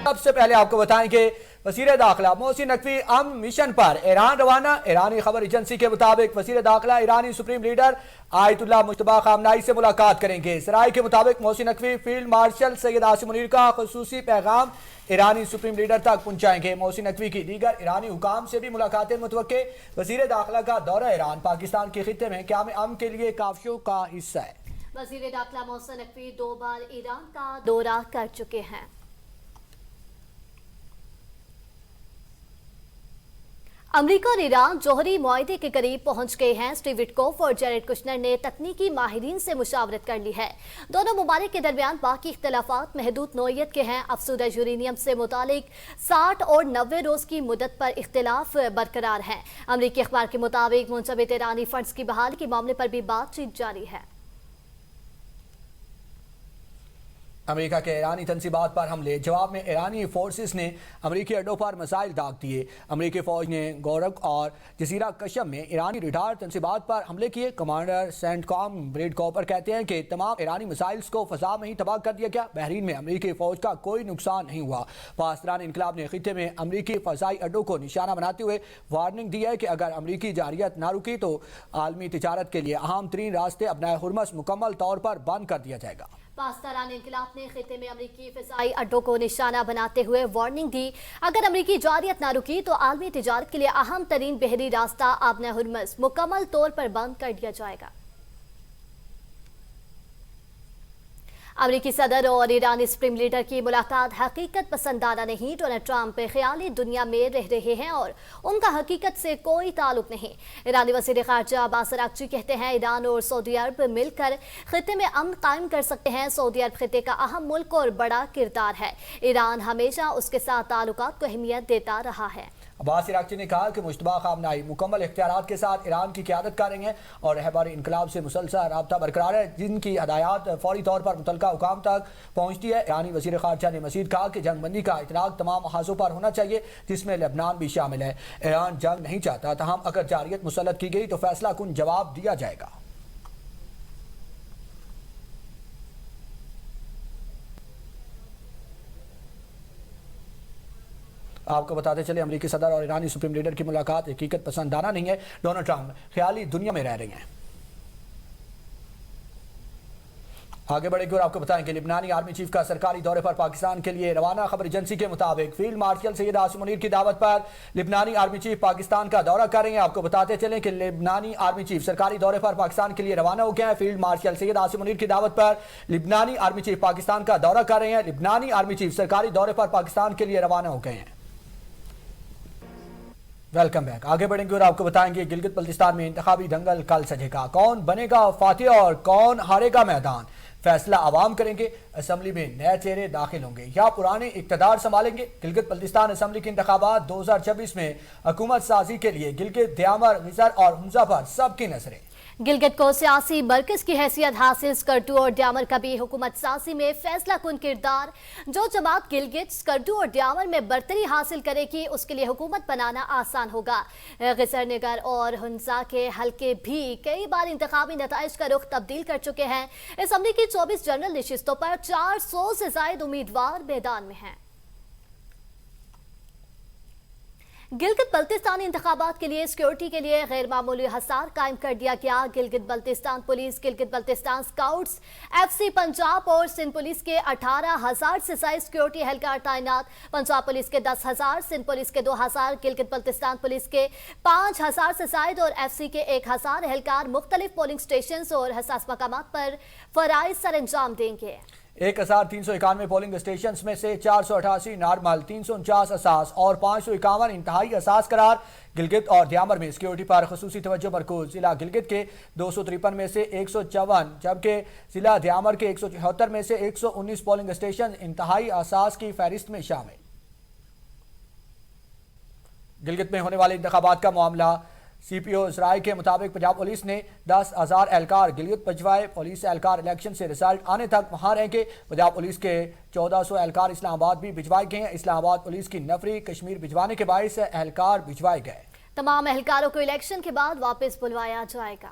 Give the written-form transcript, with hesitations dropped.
سب سے پہلے آپ کو بتائیں کہ وزیر داخلہ محسن نقوی امن مشن پر ایران روانہ۔ ایرانی خبر ایجنسی کے مطابق وزیر داخلہ ایرانی سپریم لیڈر آیت اللہ مجتبی خامنائی سے ملاقات کریں گے۔ ذرائع کے مطابق محسن نقوی فیلڈ مارشل سید عاصم منیر کا خصوصی پیغام ایرانی سپریم لیڈر تک پہنچائیں گے۔ محسن نقوی کی دیگر ایرانی حکام سے بھی ملاقاتیں متوقع۔ وزیر داخلہ کا دورہ ایران پاکستان کے خطے میں قیام امن کے لیے کاوشوں کا حصہ ہے۔ وزیر داخلہ محسن نقوی 2 بار ایران کا دورہ کر چکے ہیں۔ امریکہ اور ایران جوہری معاہدے کے قریب پہنچ گئے ہیں۔ اسٹیو وٹکوف اور جیریڈ کشنر نے تکنیکی ماہرین سے مشاورت کر لی ہے۔ دونوں ممالک کے درمیان باقی اختلافات محدود نوعیت کے ہیں۔ افزودہ یورینیم سے متعلق 60 اور 90 روز کی مدت پر اختلاف برقرار ہیں۔ امریکی اخبار کے مطابق منجمد ایرانی فنڈز کی بحالی کے معاملے پر بھی بات چیت جاری ہے۔ امریکہ کے ایرانی تنصیبات پر حملے جواب میں ایرانی فورسز نے امریکی اڈوں پر میزائل داغ دیے۔ امریکی فوج نے گورک اور جزیرہ کشم میں ایرانی ریڈار تنصیبات پر حملے کیے۔ کمانڈر سینٹ کام بریڈ کوپر کہتے ہیں کہ تمام ایرانی میزائلز کو فضا میں ہی تباہ کر دیا گیا۔ بحرین میں امریکی فوج کا کوئی نقصان نہیں ہوا۔ پاسداران انقلاب نے خطے میں امریکی فضائی اڈوں کو نشانہ بناتے ہوئے وارننگ دی ہے کہ اگر امریکی جارحیت نہ رکی تو عالمی تجارت کے لیے اہم ترین راستے اپنا ہرمز مکمل طور پر بند کر دیا جائے گا۔ پاسداران انقلاب نے خطے میں امریکی فضائی اڈوں کو نشانہ بناتے ہوئے وارننگ دی، اگر امریکی جارحیت نہ رکی تو عالمی تجارت کے لیے اہم ترین بحری راستہ آبن ہرمز مکمل طور پر بند کر دیا جائے گا۔ امریکی صدر اور ایرانی سپریم لیڈر کی ملاقات حقیقت پسندانہ نہیں۔ ڈونلڈ ٹرمپ خیالی دنیا میں رہ رہے ہیں اور ان کا حقیقت سے کوئی تعلق نہیں۔ ایرانی وزیر خارجہ عباس اراغچی کہتے ہیں ایران اور سعودی عرب مل کر خطے میں امن قائم کر سکتے ہیں۔ سعودی عرب خطے کا اہم ملک اور بڑا کردار ہے۔ ایران ہمیشہ اس کے ساتھ تعلقات کو اہمیت دیتا رہا ہے۔ عباس اراغچی نے کہا کہ مجتبی خامنائی مکمل اختیارات کے ساتھ ایران کی قیادت کر رہے ہیں اور رہبر انقلاب سے مسلسل رابطہ برقرار ہے، جن کی ہدایات فوری طور پر متعلقہ حکام تک پہنچتی ہے۔ ایرانی وزیر خارجہ نے مزید کہا کہ جنگ بندی کا اطلاق تمام محاذوں پر ہونا چاہیے، جس میں لبنان بھی شامل ہے۔ ایران جنگ نہیں چاہتا، تاہم اگر جارحیت مسلط کی گئی تو فیصلہ کن جواب دیا جائے گا۔ آپ کو بتاتے چلے امریکی صدر اور ایرانی سپریم لیڈر کی ملاقات حقیقت پسندانہ نہیں ہے۔ ڈونلڈ ٹرمپ خیالی دنیا میں رہ رہے ہیں۔ آگے بڑھے گی اور آپ کو بتائیں کہ لبنانی آرمی چیف کا سرکاری دورے پر پاکستان کے لیے روانہ۔ خبر ایجنسی کے مطابق فیلڈ مارشل سید عاصم منیر کی دعوت پر لبنانی آرمی چیف پاکستان کا دورہ کر رہے ہیں۔ آپ کو بتاتے چلیں کہ لبنانی آرمی چیف سرکاری دورے پر پاکستان کے لیے روانہ ہو گئے ہیں۔ فیلڈ مارشل سید عاصم منیر کی دعوت پر لبنانی آرمی چیف پاکستان کا دورہ کر رہے ہیں۔ لبنانی آرمی چیف سرکاری دورے پر پاکستان کے لیے روانہ ہو گئے ہیں۔ Welcome back. آگے بڑھیں گے اور آپ کو بتائیں گے گلگت بلتستان میں انتخابی دنگل کل سجے گا۔ کون بنے گا فاتح اور کون ہارے گا میدان، فیصلہ عوام کریں گے۔ اسمبلی میں نئے چہرے داخل ہوں گے یا پرانے اقتدار سنبھالیں گے۔ گلگت بلتستان اسمبلی کے انتخابات 2026 میں حکومت سازی کے لیے گلگت، دیامر، غزر اور حمزہ پر سب کی نظریں۔ گلگت کو سیاسی مرکز کی حیثیت حاصل سکردو اور دیامر کا بھی حکومت سازی میں فیصلہ کن کردار۔ جو جماعت گلگت، سکردو اور دیامر میں برتری حاصل کرے گی اس کے لیے حکومت بنانا آسان ہوگا۔ غزر، نگر اور حنزہ کے حلقے بھی کئی بار انتخابی نتائج کا رخ تبدیل کر چکے ہیں۔ اسمبلی کی 24 جنرل نشستوں پر 400 سے زائد امیدوار میدان میں ہیں۔ گلگت بلتستان انتخابات کے لیے سیکیورٹی کے لیے غیر معمولی حصار قائم کر دیا گیا۔ Gilgit Baltistan police, Gilgit Baltistan scouts, F C Punjab اور سندھ پولیس کے 18,000 سے زائد سیکیورٹی اہلکار تعینات۔ پنجاب پولیس کے 10,000، سندھ پولیس کے 2,000، گلگت بلتستان پولیس کے 5,000 سے زائد اور ایف سی کے 1,000 اہلکار مختلف پولنگ سٹیشنز اور حساس مقامات پر فرائض سر انجام دیں گے۔ 1391 پولنگ اسٹیشنز میں سے 488 نارمل، 349 اساس اور 551 انتہائی اساس قرار۔ گلگت اور دیامر میں سیکیورٹی پر خصوصی توجہ مرکوز۔ ضلع گلگت کے 253 میں سے 154 جبکہ ضلع دیامر کے 174 میں سے 119 پولنگ اسٹیشن انتہائی اساس کی فہرست میں شامل۔ گلگت میں ہونے والے انتخابات کا معاملہ سی پی او ذرائع کے مطابق پنجاب پولیس نے 10,000 اہلکار گلگت بھجوائے۔ پولیس اہلکار الیکشن سے رزلٹ آنے تک وہاں رہیں گے۔ پنجاب پولیس کے 1400 اہلکار اسلام آباد بھی بھجوائے گئے ہیں۔ اسلام آباد پولیس کی نفری کشمیر بھجوانے کے باعث اہلکار بھجوائے گئے۔ تمام اہلکاروں کو الیکشن کے بعد واپس بلوایا جائے گا۔